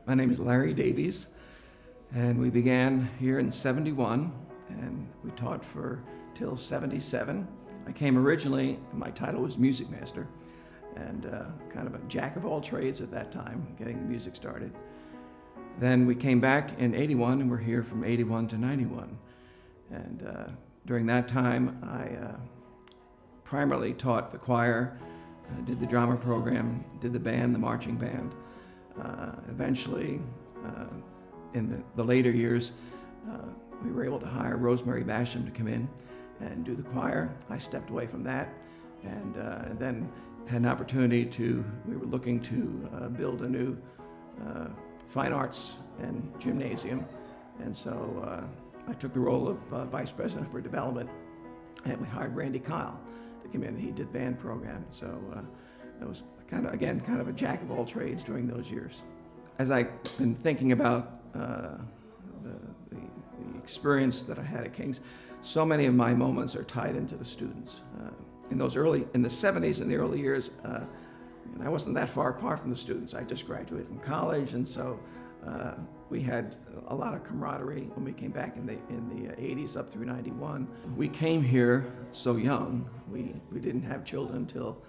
My name is Marie Davies, and we began here in '71, and we taught for till '77. I came originally, my title was music master, and kind of a jack of all trades at that time, getting the music started. Then we came back in '81, and we're here from '81 to '91. And during that time, I primarily taught the choir, did the drama program, did the band, the marching band. Eventually, in the later years, we were able to hire Rosemary Basham to come in and do the choir. I stepped away from that, and then had an opportunity we were looking to build a new fine arts and gymnasium. And so I took the role of vice president for development, and we hired Randy Kyle to come in, and he did the band program. So it was kind of a jack of all trades during those years. As I've been thinking about the experience that I had at King's, so many of my moments are tied into the students. In the '70s, in the early years, and I wasn't that far apart from the students. I just graduated from college, and so we had a lot of camaraderie when we came back in the '80s up through '91. We came here so young. We didn't have children until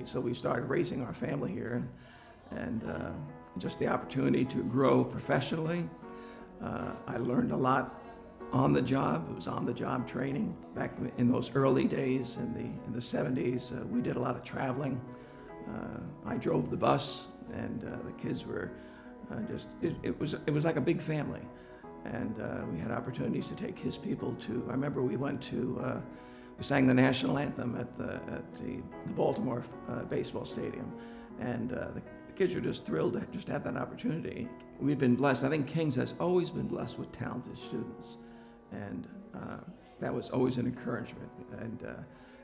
so we started raising our family here, and just the opportunity to grow professionally. I learned a lot on the job. It was on-the-job training. Back in those early days in the '70s, we did a lot of traveling. I drove the bus, and the kids were it was like a big family, and we had opportunities to take his people to. I remember we went to we sang the national anthem at the Baltimore baseball stadium, and the kids were just thrilled to just have that opportunity. We've been blessed. I think King's has always been blessed with talented students, and that was always an encouragement. And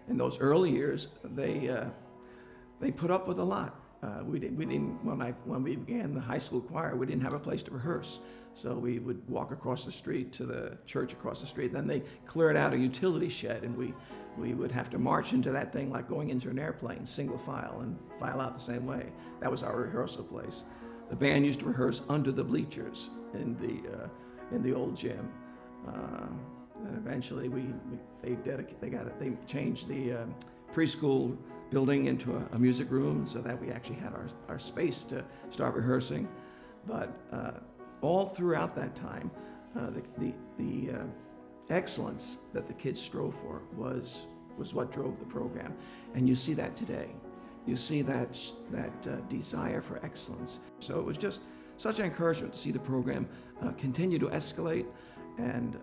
in those early years, they put up with a lot. We didn't when we began the high school choir, we didn't have a place to rehearse, so we would walk across the street to the church across the street. Then they cleared out a utility shed, and we would have to march into that thing like going into an airplane, single file, and file out the same way. That was our rehearsal place. The band used to rehearse under the bleachers in the old gym. And eventually they changed the preschool building into a music room so that we actually had our space to start rehearsing. But all throughout that time, the excellence that the kids strove for was what drove the program. And you see that today. You see that desire for excellence. So it was just such an encouragement to see the program continue to escalate. And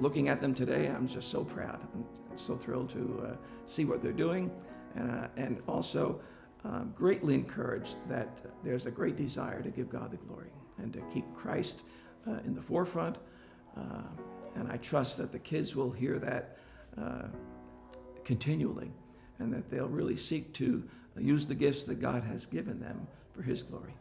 looking at them today, I'm just so proud. I'm so thrilled to see what they're doing, and also greatly encouraged that there's a great desire to give God the glory and to keep Christ in the forefront. And I trust that the kids will hear that continually, and that they'll really seek to use the gifts that God has given them for His glory.